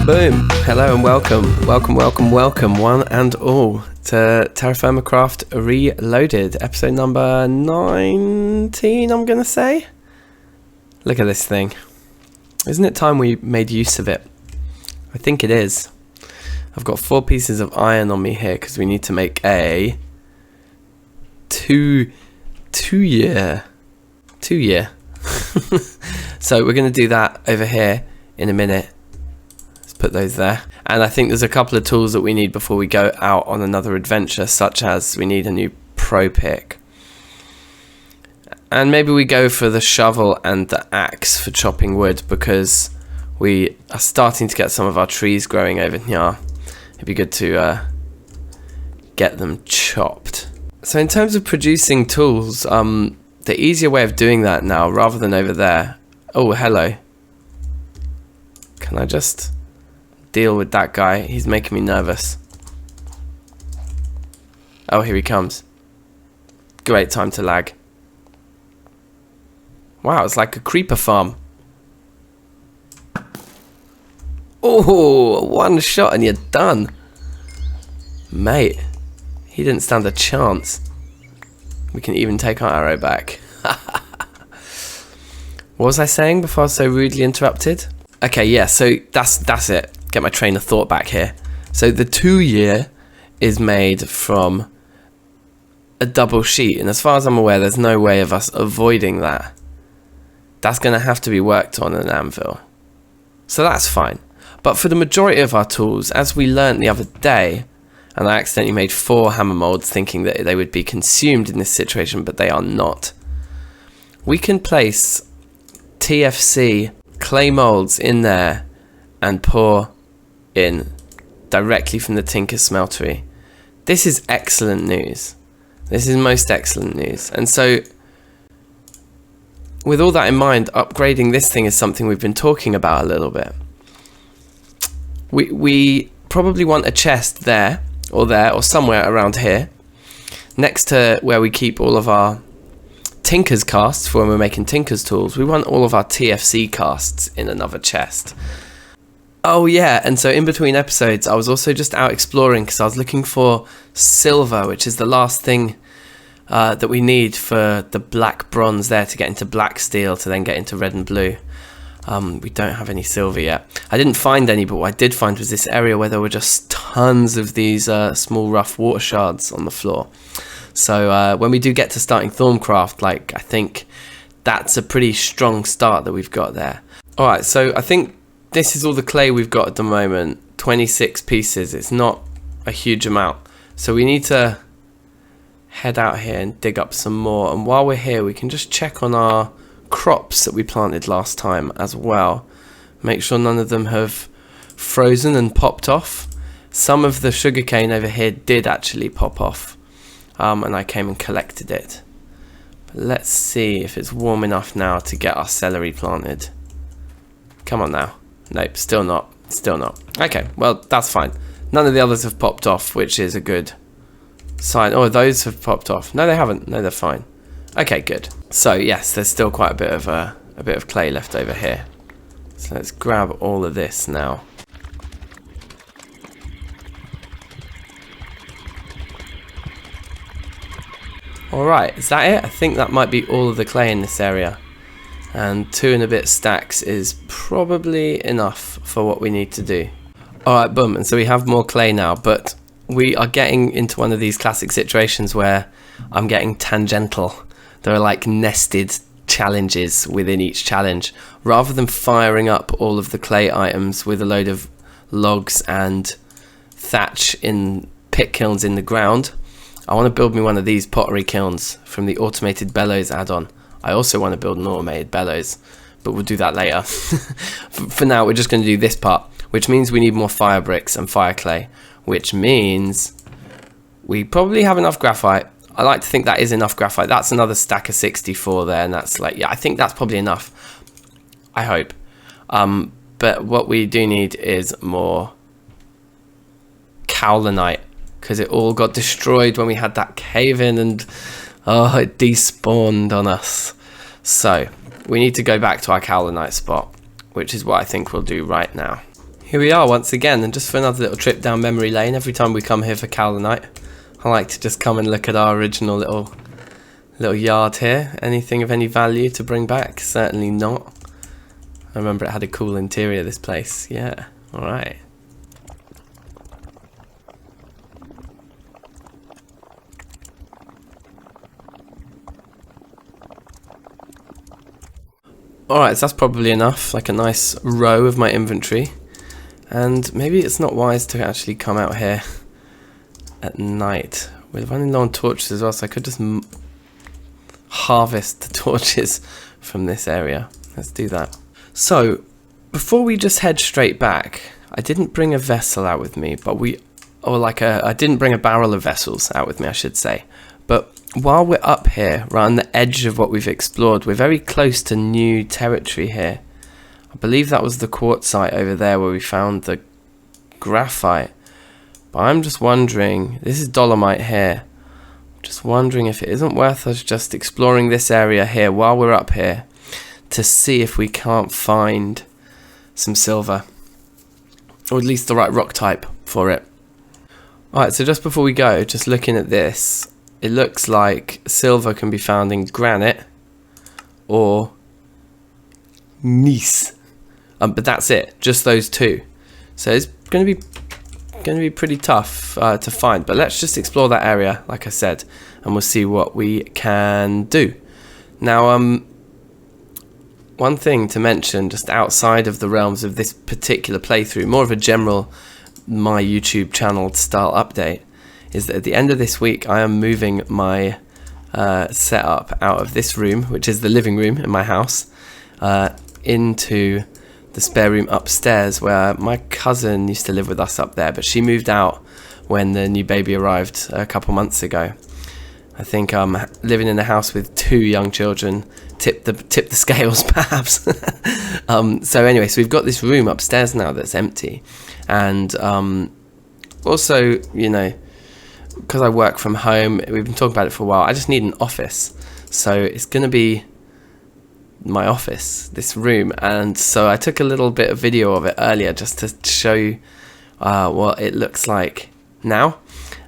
Boom! Hello and welcome, one and all, to TerraFirmaCraft Reloaded, episode number 19, I'm gonna say. Look at this thing. Isn't it time we made use of it? I think it is. I've got 4 pieces of iron on me here because we need to make a two year. So we're gonna do that over here in a minute. Put those there, and I think there's a couple of tools that we need before we go out on another adventure, such as we need a new pro pick, and maybe we go for the shovel and the axe for chopping wood, because we are starting to get some of our trees growing over here. It'd be good to get them chopped. So in terms of producing tools, the easier way of doing that now, rather than over there. Oh, hello. Can I just deal with that guy? He's making me nervous. Oh, here he comes. Great time to lag. Wow, it's like a creeper farm. Oh, one shot and you're done. Mate, he didn't stand a chance. We can even take our arrow back. What was I saying before I was so rudely interrupted? Okay, yeah, so that's it. Get my train of thought back here. So the 2 year is made from a double sheet, and as far as I'm aware, there's no way of us avoiding that. That's going to have to be worked on an anvil. So that's fine. But for the majority of our tools, as we learnt the other day, and I accidentally made 4 hammer molds thinking that they would be consumed in this situation, but they are not. We can place TFC clay molds in there and pour in directly from the Tinker Smeltery. This is excellent news. This is most excellent news. And so, with all that in mind, upgrading this thing is something we've been talking about a little bit. We probably want a chest there, or somewhere around here, next to where we keep all of our Tinker's casts for when we're making Tinker's tools. We want all of our TFC casts in another chest. Oh yeah, and so in between episodes, I was also just out exploring because I was looking for silver, which is the last thing that we need for the black bronze there to get into black steel to then get into red and blue. We don't have any silver yet. I didn't find any, but what I did find was this area where there were just tons of these small rough water shards on the floor. So when we do get to starting Thorncraft, I think that's a pretty strong start that we've got there. Alright, so I think this is all the clay we've got at the moment. 26 pieces. It's not a huge amount. So we need to head out here and dig up some more. And while we're here, we can just check on our crops that we planted last time as well. Make sure none of them have frozen and popped off. Some of the sugarcane over here did actually pop off. And I came and collected it. But let's see if it's warm enough now to get our celery planted. Come on now. Nope, still not. Okay, well, that's fine. None of the others have popped off, which is a good sign. Oh, those have popped off. No, they haven't. No, they're fine. Okay, good. So, yes, there's still quite a bit of clay left over here. So let's grab all of this now. Alright, is that it? I think that might be all of the clay in this area. And 2 and a bit stacks is probably enough for what we need to do. Alright, boom, and so we have more clay now, but we are getting into one of these classic situations where I'm getting tangential. There are like nested challenges within each challenge. Rather than firing up all of the clay items with a load of logs and thatch in pit kilns in the ground, I want to build me one of these pottery kilns from the automated bellows add-on. I also want to build an automated bellows, but we'll do that later. For now, we're just going to do this part, which means we need more fire bricks and fire clay, which means we probably have enough graphite. I like to think that is enough graphite. That's another stack of 64 there, and that's yeah, I think that's probably enough. I hope. But what we do need is more kaolinite, because it all got destroyed when we had that cave-in, and it despawned on us. So we need to go back to our kaolinite spot, which is what I think we'll do right now. Here we are once again, and just for another little trip down memory lane. Every time we come here for Cowler Night, I like to just come and look at our original little yard here. Anything of any value to bring back? Certainly not. I remember it had a cool interior, this place. Yeah, alright. Alright, so that's probably enough, like a nice row of my inventory. And maybe it's not wise to actually come out here at night. We're running low on torches as well, so I could just harvest the torches from this area. Let's do that. So, before we just head straight back, I didn't bring a vessel out with me, but I didn't bring a barrel of vessels out with me, I should say. But while we're up here, right on the edge of what we've explored, we're very close to new territory here. I believe that was the quartzite over there where we found the graphite. But I'm just wondering, this is dolomite here. Just wondering if it isn't worth us just exploring this area here while we're up here to see if we can't find some silver. Or at least the right rock type for it. Alright, so just before we go, just looking at this, it looks like silver can be found in granite or gneiss. But that's it, just those two. So it's going to be pretty tough to find. But let's just explore that area, like I said, and we'll see what we can do. Now, one thing to mention, just outside of the realms of this particular playthrough, more of a general my YouTube channel style update, is that at the end of this week I am moving my setup out of this room, which is the living room in my house, into the spare room upstairs where my cousin used to live with us up there, but she moved out when the new baby arrived a couple months ago. I think living in a house with 2 young children tipped the scales, perhaps. So anyway, so we've got this room upstairs now that's empty, and also, you know, because I work from home, we've been talking about it for a while, I just need an office. So it's going to be my office, this room, and so I took a little bit of video of it earlier just to show you what it looks like now.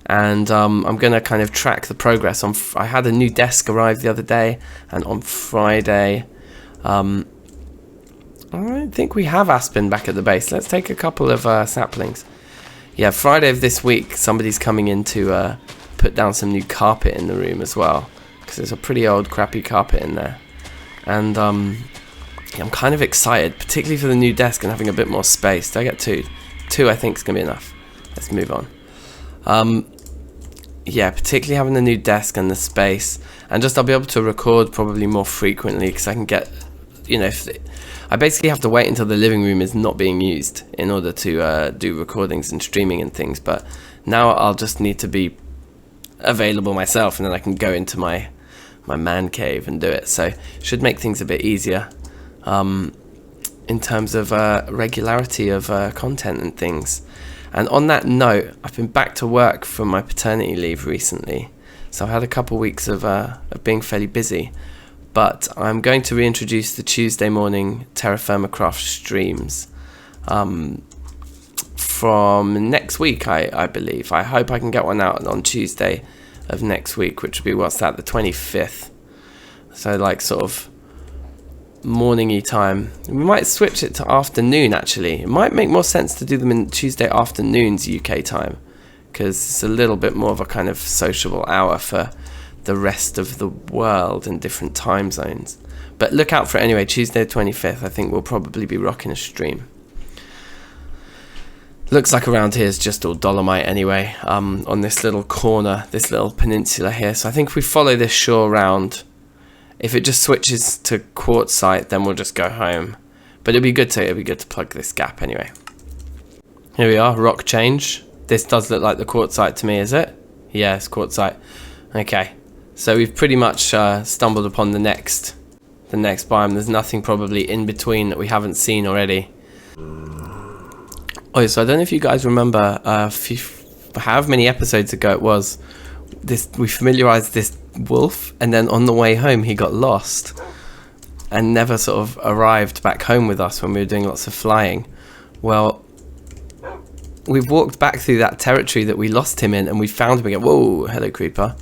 And I'm going to kind of track the progress. I had a new desk arrive the other day, and on Friday, I think we have aspen back at the base. Let's take a couple of saplings. Yeah, Friday of this week, somebody's coming in to put down some new carpet in the room as well, because there's a pretty old crappy carpet in there. And yeah, I'm kind of excited, particularly for the new desk and having a bit more space. Do I get 2? 2 I think is going to be enough. Let's move on. Yeah, particularly having the new desk and the space, and just I'll be able to record probably more frequently, because I can get, you know, I basically have to wait until the living room is not being used in order to do recordings and streaming and things. But now I'll just need to be available myself, and then I can go into my man cave and do it. So should make things a bit easier in terms of regularity of content and things. And on that note, I've been back to work from my paternity leave recently, so I've had a couple weeks of being fairly busy. But I'm going to reintroduce the Tuesday morning TerraFirmaCraft streams from next week, I believe. I hope I can get one out on Tuesday of next week, which will be, what's that, the 25th. So like sort of morning-y time. We might switch it to afternoon, actually. It might make more sense to do them in Tuesday afternoons UK time, because it's a little bit more of a kind of sociable hour for the rest of the world in different time zones. But look out for it anyway. Tuesday the 25th, I think we'll probably be rocking a stream. Looks like around here is just all dolomite anyway, on this little corner, this little peninsula here. So I think if we follow this shore round, if it just switches to quartzite, then we'll just go home. But it'll be good to plug this gap anyway. Here we are, rock change. This does look like the quartzite to me, is it? Yeah, it's quartzite. Okay, so we've pretty much stumbled upon the next biome. There's nothing probably in between that we haven't seen already. Oh, so I don't know if you guys remember however many episodes ago it was, we familiarized this wolf, and then on the way home he got lost and never sort of arrived back home with us when we were doing lots of flying. Well, we've walked back through that territory that we lost him in, and we found him again. Whoa, hello creeper.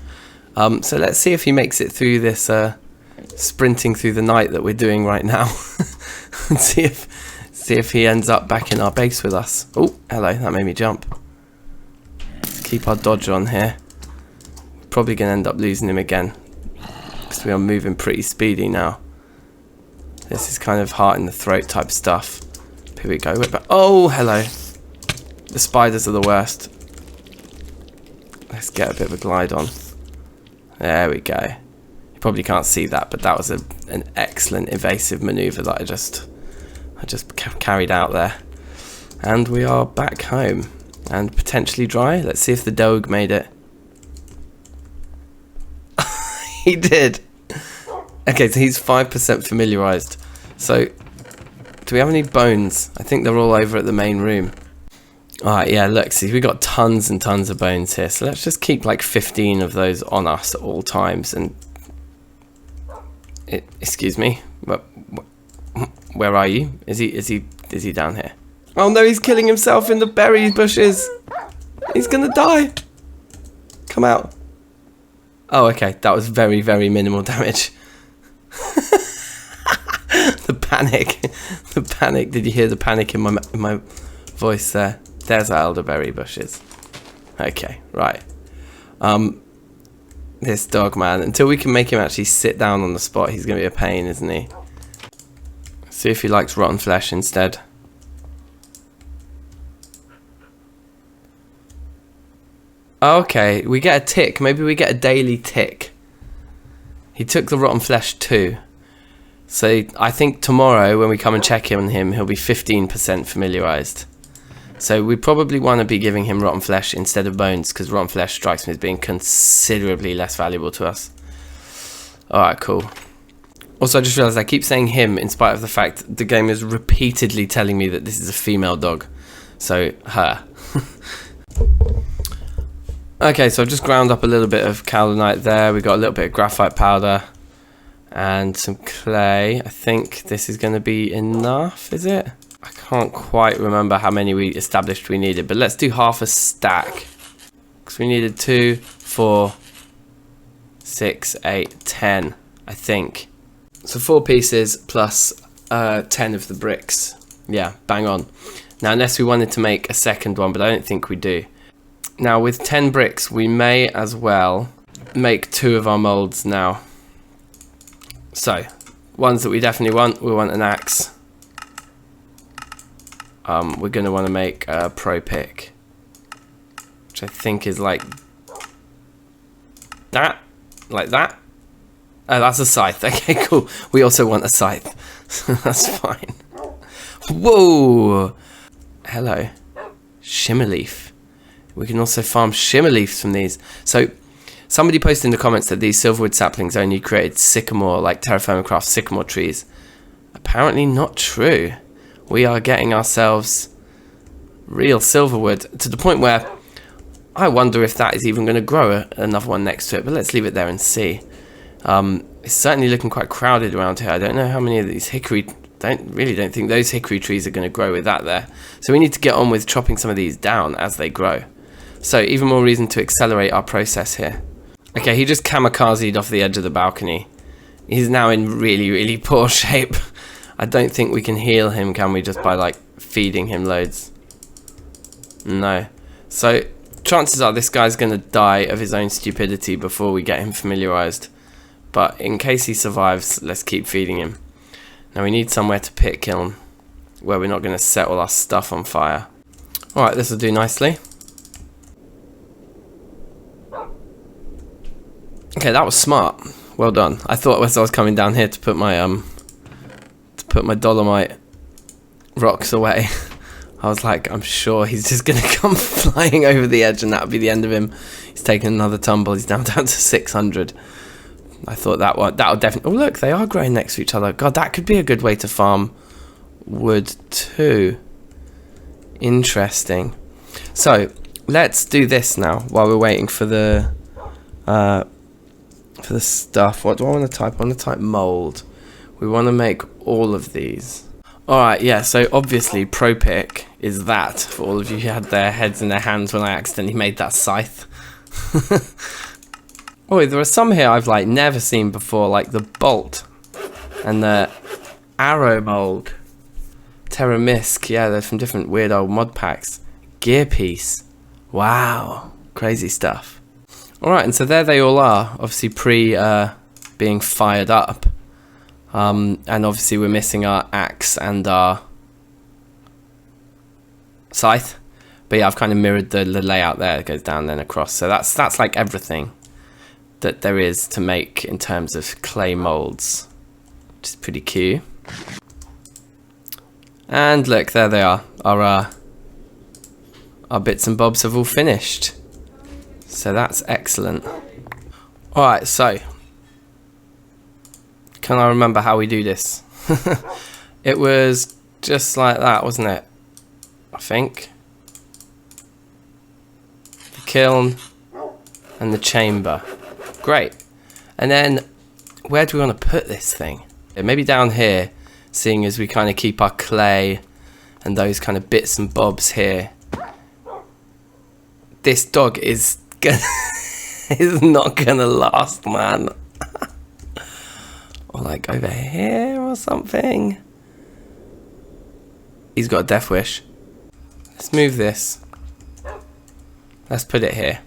So let's see if he makes it through this sprinting through the night that we're doing right now. And see if he ends up back in our base with us. Oh, hello, that made me jump. Let's keep our dodge on here. Probably gonna end up losing him again, because we are moving pretty speedy now. This is kind of heart in the throat type stuff. Here we go. Oh, hello. The spiders are the worst. Let's get a bit of a glide on. There we go. You probably can't see that, but that was an excellent evasive maneuver that I just carried out there. And we are back home and potentially dry. Let's see if the dog made it. He did. Okay, so he's 5% familiarized. So, do we have any bones? I think they're all over at the main room. Alright, yeah, look, see, we got tons and tons of bones here. So let's just keep like 15 of those on us at all times. And excuse me, where are you? Is he down here? Oh no, he's killing himself in the berry bushes. He's gonna die. Come out. Oh, okay, that was very, very minimal damage. The panic. Did you hear the panic in my voice there? There's our elderberry bushes. Okay, right. This dog, man. Until we can make him actually sit down on the spot, he's gonna be a pain, isn't he? See if he likes rotten flesh instead. Okay, we get a tick. Maybe we get a daily tick. He took the rotten flesh too. So I think tomorrow when we come and check on him, he'll be 15% familiarized. So we probably want to be giving him rotten flesh instead of bones, because rotten flesh strikes me as being considerably less valuable to us. Alright, cool. Also, I just realized I keep saying him in spite of the fact the game is repeatedly telling me that this is a female dog. So, her. Okay, so I've just ground up a little bit of kaolinite there. We've got a little bit of graphite powder and some clay. I think this is going to be enough, is it? I can't quite remember how many we established we needed, but let's do half a stack. Because we needed 2, 4, 6, 8, 10, I think. So 4 pieces plus 10 of the bricks. Yeah, bang on. Now, unless we wanted to make a second one, but I don't think we do. Now, with 10 bricks, we may as well make 2 of our molds now. So, ones that we definitely want, we want an axe. We're going to want to make a pro pick, which I think is like that. Oh, that's a scythe. Okay, cool. We also want a scythe. That's fine. Whoa! Hello. Shimmer leaf. We can also farm shimmer leaves from these. So, somebody posted in the comments that these silverwood saplings only created sycamore, like TerraFirmaCraft sycamore trees. Apparently not true. We are getting ourselves real silverwood to the point where I wonder if that is even going to grow another one next to it. But let's leave it there and see. It's certainly looking quite crowded around here. I don't know how many of these hickory... really don't think those hickory trees are going to grow with that there. So we need to get on with chopping some of these down as they grow. So even more reason to accelerate our process here. Okay, he just kamikazed off the edge of the balcony. He's now in really, really poor shape. I don't think we can heal him, can we, just by like feeding him loads? No. So chances are this guy's going to die of his own stupidity before we get him familiarized. But in case he survives, let's keep feeding him. Now we need somewhere to pit kiln where we're not going to set all our stuff on fire. Alright, this will do nicely. Okay, that was smart. Well done. I thought as I was coming down here to put my dolomite rocks away, I was like, I'm sure he's just going to come flying over the edge and that'll be the end of him. He's taken another tumble. He's down to 600. I thought that'll definitely... Oh, look, they are growing next to each other. God, that could be a good way to farm wood too. Interesting. So, let's do this now while we're waiting for the stuff. What do I want to type? I want to type mold. We want to make all of these. Alright, yeah, so obviously pro pick is that, for all of you who had their heads in their hands when I accidentally made that scythe. Oh, there are some here I've like never seen before, like the bolt and the arrow mold. TerraFirmaCraft, yeah, they're from different weird old mod packs. Gear piece. Wow, crazy stuff. Alright, and so there they all are, obviously being fired up. And obviously we're missing our axe and our scythe. But yeah, I've kind of mirrored the layout there. It goes down then across. So that's like everything that there is to make in terms of clay molds, which is pretty cute. And look, there they are. Our bits and bobs have all finished. So that's excellent. Alright, so can I remember how we do this? It was just like that, wasn't it? I think. The kiln and the chamber. Great. And then where do we want to put this thing? Maybe down here, seeing as we kind of keep our clay and those kind of bits and bobs here. This dog is not gonna last, man. Or like over here or something. He's got a death wish. Let's move this. Let's put it here.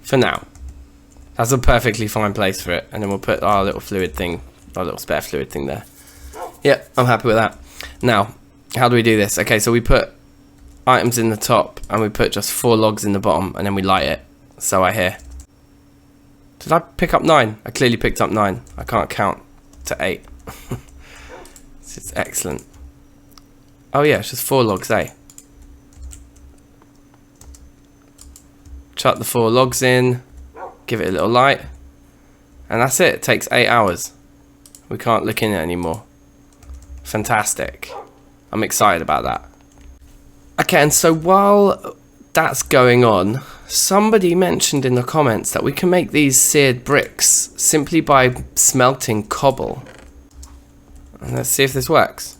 For now. That's a perfectly fine place for it. And then we'll put our little fluid thing, our little spare fluid thing there. Yep, I'm happy with that. Now, how do we do this? Okay, so we put items in the top and we put just 4 logs in the bottom and then we light it. So I hear. Did I pick up 9? I clearly picked up 9. I can't count to 8. This is excellent. Oh yeah, it's just 4 logs, eh? Chuck the 4 logs in, give it a little light, and that's it. It takes 8 hours. We can't look in it anymore. Fantastic. I'm excited about that. Okay, and so while that's going on, somebody mentioned in the comments that we can make these seared bricks simply by smelting cobble. And let's see if this works.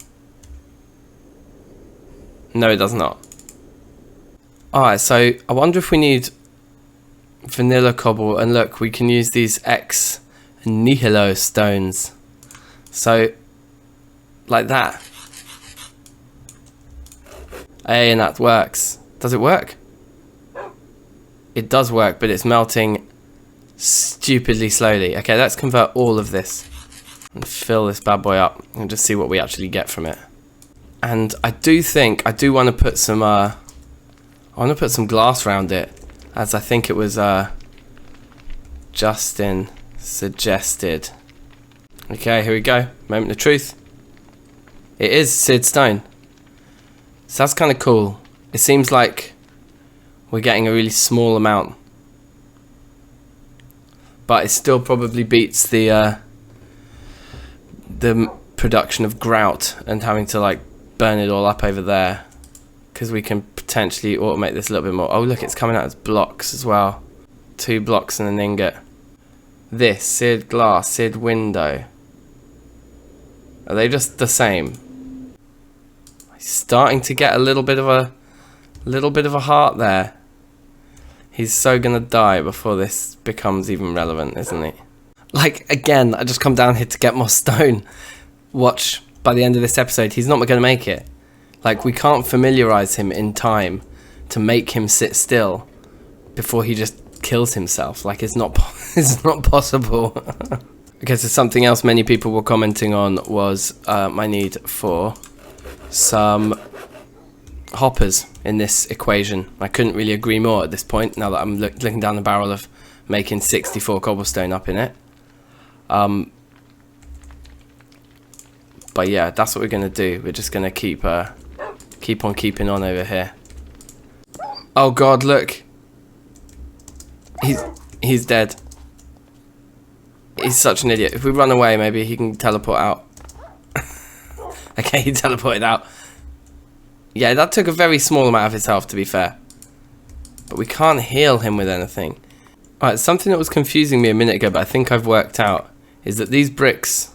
No, it does not. Alright, so I wonder if we need vanilla cobble, and look, we can use these ex nihilo stones. So, like that. Hey, and that works. Does it work? It does work, but it's melting stupidly slowly. Okay, let's convert all of this and fill this bad boy up and just see what we actually get from it. And I do think I do want to put some glass around it, as I think it was Justin suggested. Okay, here we go. Moment of truth. It is seared stone. So that's kind of cool. It seems like we're getting a really small amount, but it still probably beats the production of grout and having to like burn it all up over there, because we can potentially automate this a little bit more. Oh look, it's coming out as blocks as well. 2 blocks and an ingot. This seared glass, seared window. Are they just the same? He's starting to get a little bit of a heart there. He's so gonna die before this becomes even relevant, isn't he? Like, again, I just come down here to get more stone. Watch, by the end of this episode, he's not gonna make it. Like, we can't familiarize him in time to make him sit still before he just kills himself. Like, it's not possible. Okay, so something else many people were commenting on was my need for some hoppers in this equation. I couldn't really agree more at this point, now that I'm looking down the barrel of making 64 cobblestone up in it. But yeah, that's what we're gonna do. We're just gonna keep on keeping on over here. Oh god, look. He's dead. He's such an idiot. If we run away, maybe he can teleport out. Okay, he teleported out. Yeah, that took a very small amount of his health, to be fair. But we can't heal him with anything. Alright, something that was confusing me a minute ago, but I think I've worked out, is that these bricks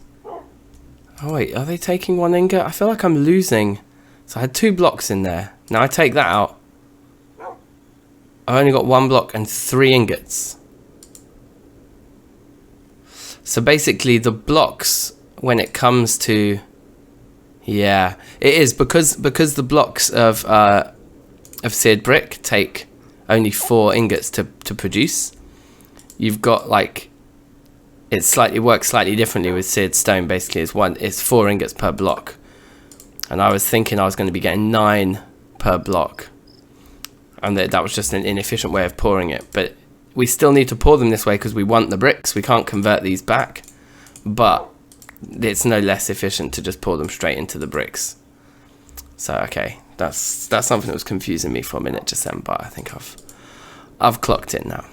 Oh wait, are they taking 1 ingot? I feel like I'm losing. So I had 2 blocks in there. Now I take that out. I've only got 1 block and 3 ingots. So basically the blocks, when it comes to... Yeah, it is because the blocks of seared brick take only 4 ingots to produce. You've got like... It works slightly differently with seared stone. Basically, it's 4 ingots per block. And I was thinking I was going to be getting 9 per block. And that was just an inefficient way of pouring it. But we still need to pour them this way because we want the bricks. We can't convert these back. But it's no less efficient to just pour them straight into the bricks. So, okay. That's something that was confusing me for a minute just then. But I think I've clocked it now.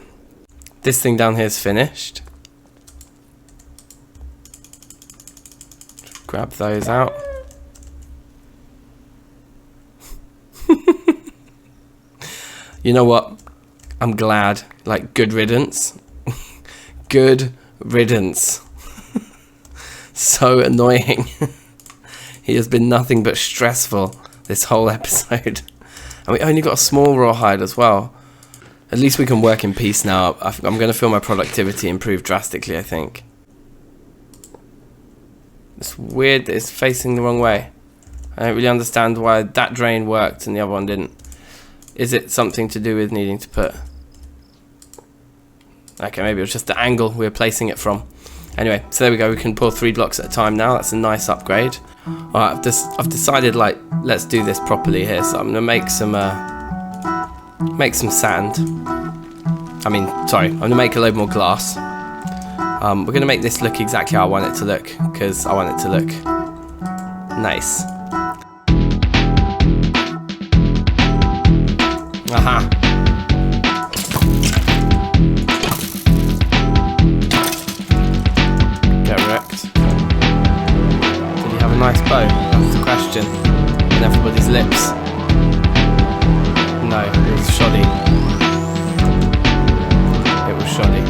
This thing down here is finished. Grab those out. You know what? I'm glad. Like, good riddance. Good riddance. So annoying. He has been nothing but stressful this whole episode. And we only got a small rawhide as well. At least we can work in peace now. I'm going to feel my productivity improve drastically, I think. It's weird that it's facing the wrong way. I don't really understand why that drain worked and the other one didn't. Is it something to do with needing to put... Okay, maybe it was just the angle we were placing it from. Anyway, so there we go. We can pour 3 blocks at a time now. That's a nice upgrade. Alright, I've decided, like, let's do this properly here. So I'm going to make some sand. I'm going to make a load more glass. We're going to make this look exactly how I want it to look, because I want it to look nice. Aha. Get wrecked. Did he have a nice bow? That's the question. On everybody's lips. No, it was shoddy. It was shoddy.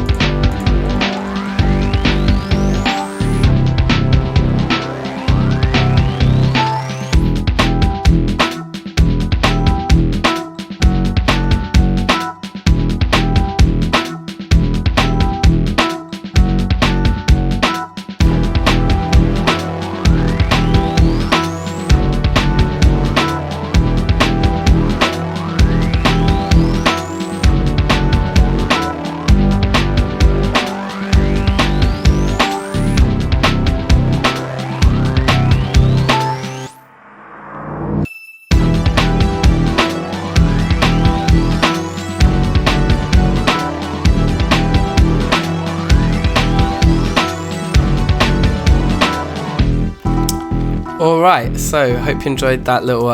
Alright, so hope you enjoyed that little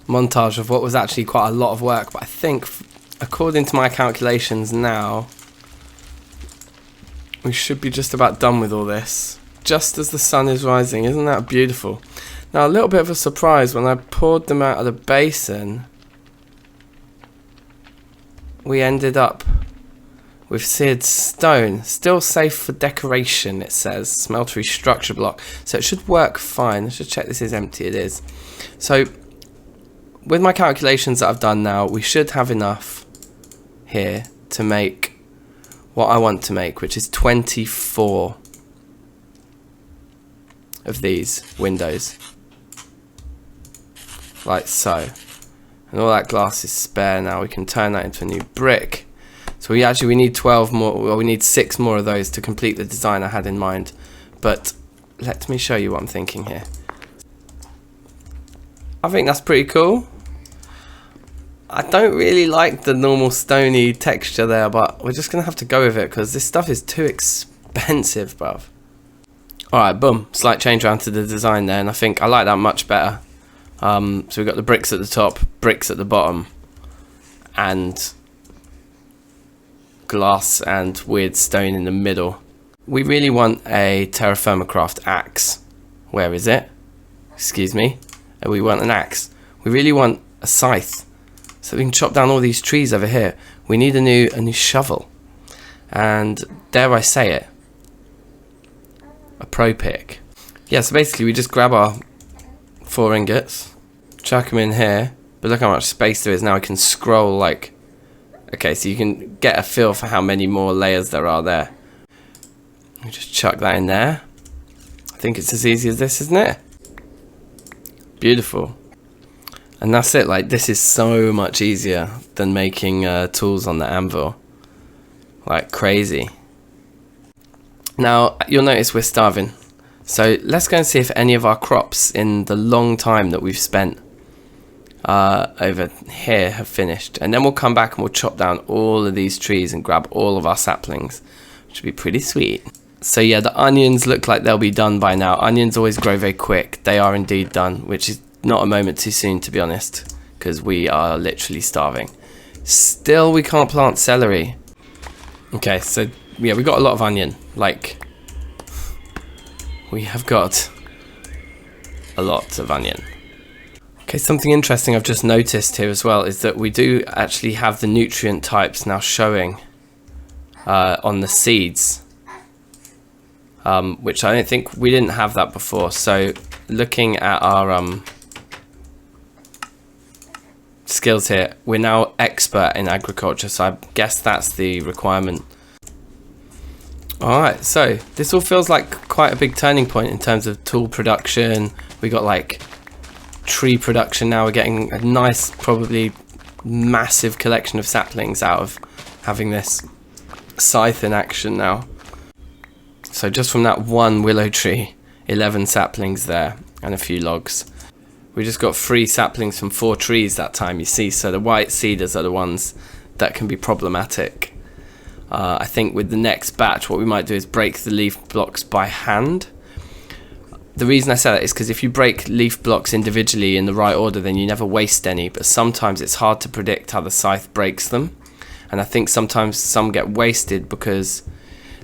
montage of what was actually quite a lot of work, but I think according to my calculations now we should be just about done with all this just as the sun is rising. Isn't that beautiful? Now a little bit of a surprise, when I poured them out of the basin we ended up with seared stone. Still safe for decoration, it says. Smeltery structure block. So it should work fine. Let's just check this is empty. It is. So with my calculations that I've done now, we should have enough here to make what I want to make, which is 24 of these windows. Like so. And all that glass is spare now. We can turn that into a new brick. So we need 12 more, well, we need 6 more of those to complete the design I had in mind. But let me show you what I'm thinking here. I think that's pretty cool. I don't really like the normal stony texture there, but we're just going to have to go with it because this stuff is too expensive, bruv. Alright, boom. Slight change around to the design there, and I think I like that much better. So we've got the bricks at the top, bricks at the bottom, and glass and weird stone in the middle. We really want a TerraFirmaCraft axe. Where is it? Excuse me. We want an axe. We really want a scythe so we can chop down all these trees over here. We need a new shovel, and dare I say it, a pro pick. Yeah, so basically we just grab our 4 ingots, chuck them in here, but look how much space there is now. I can scroll like, okay, so you can get a feel for how many more layers there are there. We just chuck that in there. I think it's as easy as this, isn't it? Beautiful. And that's it. Like, this is so much easier than making tools on the anvil. Like crazy. Now, you'll notice we're starving. So let's go and see if any of our crops in the long time that we've spent over here have finished. And then we'll come back and we'll chop down all of these trees and grab all of our saplings, which would be pretty sweet. So yeah, the onions look like they'll be done by now. Onions always grow very quick. They are indeed done, which is not a moment too soon, to be honest, because we are literally starving. Still, we can't plant celery. Okay, so yeah, we got a lot of onion. Like, we have got a lot of onion. Okay, something interesting I've just noticed here as well is that we do actually have the nutrient types now showing on the seeds, which I don't think we didn't have that before. So looking at our skills here, we're now expert in agriculture, so I guess that's the requirement. Alright, so this all feels like quite a big turning point in terms of tool production. We got like tree production now. We're getting a nice, probably massive collection of saplings out of having this scythe in action now. So just from that one willow tree, 11 saplings there and a few logs. We just got 3 saplings from 4 trees that time, you see. So the white cedars are the ones that can be problematic. I think with the next batch, what we might do is break the leaf blocks by hand. The reason I say that is because if you break leaf blocks individually in the right order, then you never waste any. But sometimes it's hard to predict how the scythe breaks them. And I think sometimes some get wasted because,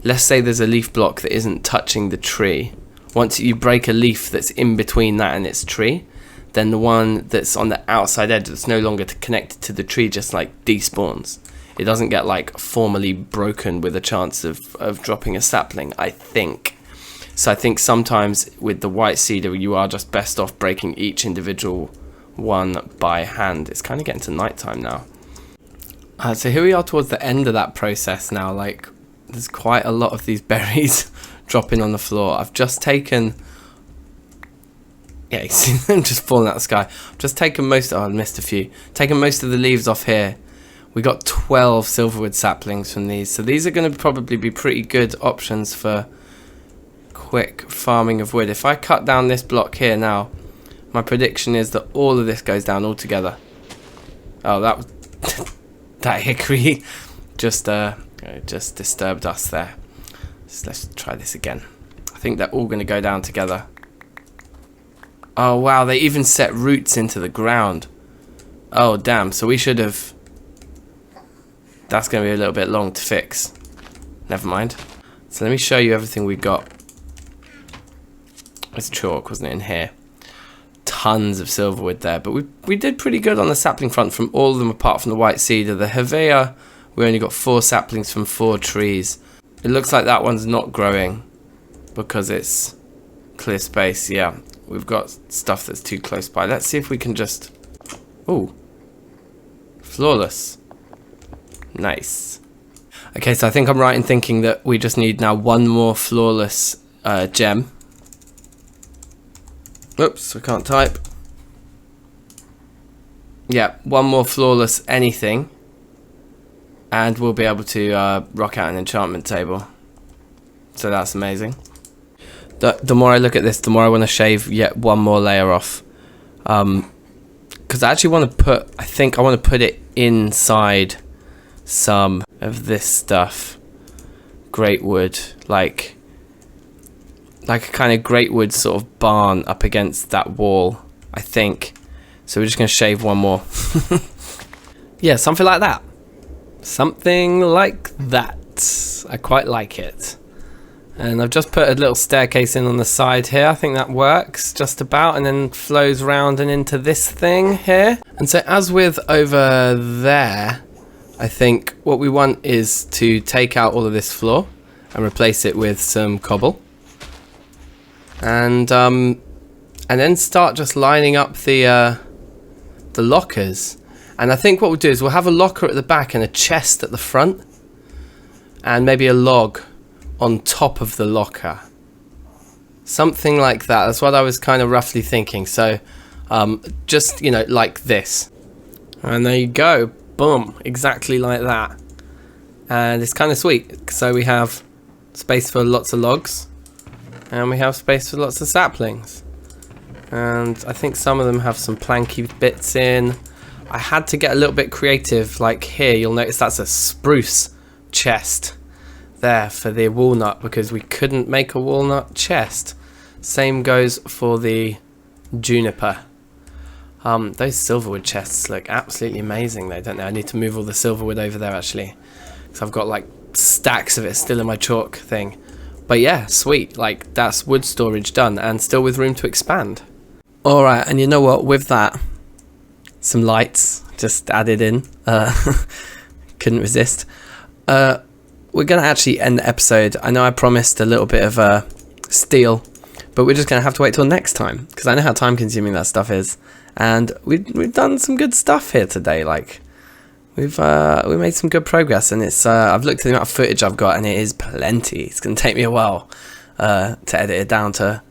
let's say there's a leaf block that isn't touching the tree. Once you break a leaf that's in between that and its tree, then the one that's on the outside edge that's no longer connected to the tree just like despawns. It doesn't get like formally broken with a chance of dropping a sapling, I think. So I think sometimes with the white cedar you are just best off breaking each individual one by hand. It's kind of getting to nighttime now. So here we are towards the end of that process now. Like, there's quite a lot of these berries dropping on the floor. I've just taken... yeah, you see them just falling out of the sky. I've just taken most... oh, I missed a few. Taken most of the leaves off here. We got 12 silverwood saplings from these. So these are going to probably be pretty good options for quick farming of wood. If I cut down this block here now, my prediction is that all of this goes down altogether. Oh, that was... that hickory just disturbed us there. So let's try this again. I think they're all going to go down together. Oh wow, they even set roots into the ground. Oh damn, so we should have... that's going to be a little bit long to fix. Never mind. So let me show you everything we got. It's chalk, wasn't it, in here? Tons of silverwood there, but we did pretty good on the sapling front from all of them apart from the white cedar. The hevea, we only got 4 saplings from 4 trees. It looks like that one's not growing because it's clear space. Yeah, we've got stuff that's too close by. Let's see if we can just... ooh, flawless. Nice. Okay, so I think I'm right in thinking that we just need now one more flawless gem. Oops, I can't type. Yeah, one more flawless anything, and we'll be able to rock out an enchantment table. So that's amazing. The more I look at this, the more I want to shave yet one more layer off. Because I actually want to put, I think I want to put it inside some of this stuff. Great wood, like a kind of great wood sort of barn up against that wall, I think. So we're just going to shave one more. Yeah, something like that. Something like that. I quite like it. And I've just put a little staircase in on the side here. I think that works just about, and then flows round and into this thing here. And so as with over there, I think what we want is to take out all of this floor and replace it with some cobble. and then start just lining up the lockers. And I think what we'll do is we'll have a locker at the back and a chest at the front, and maybe a log on top of the locker. Something like that. That's what I was kind of roughly thinking. So just, you know, like this. And there you go. Boom. Exactly like that. And it's kind of sweet. So we have space for lots of logs, and we have space for lots of saplings. And I think some of them have some planky bits in. I had to get a little bit creative. Like here, you'll notice that's a spruce chest there for the walnut, because we couldn't make a walnut chest. Same goes for the juniper. Those silverwood chests look absolutely amazing though, don't they? I need to move all the silverwood over there actually, because I've got like stacks of it still in my chalk thing. But yeah, sweet. Like, that's wood storage done, and still with room to expand. Alright, and you know what, with that, some lights just added in. Couldn't resist. We're going to actually end the episode. I know I promised a little bit of steel, but we're just going to have to wait till next time, because I know how time consuming that stuff is. And we've done some good stuff here today. Like, we made some good progress, and it's I've looked at the amount of footage I've got, and it is plenty. It's going to take me a while to edit it down to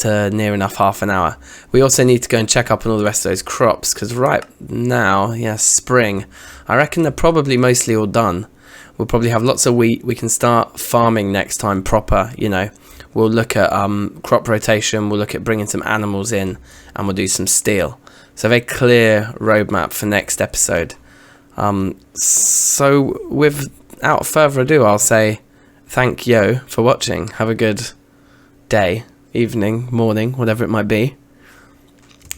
near enough half an hour. We also need to go and check up on all the rest of those crops, because right now, yeah, spring, I reckon they're probably mostly all done. We'll probably have lots of wheat. We can start farming next time proper, you know. We'll look at crop rotation, we'll look at bringing some animals in, and we'll do some steel. So a very clear roadmap for next episode. So without further ado, I'll say thank you for watching. Have a good day, evening, morning, whatever it might be.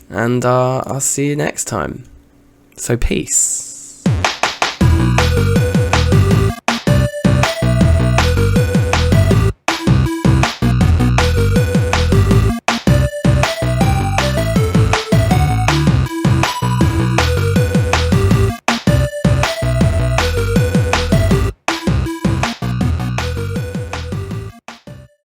And I'll see you next time. So peace.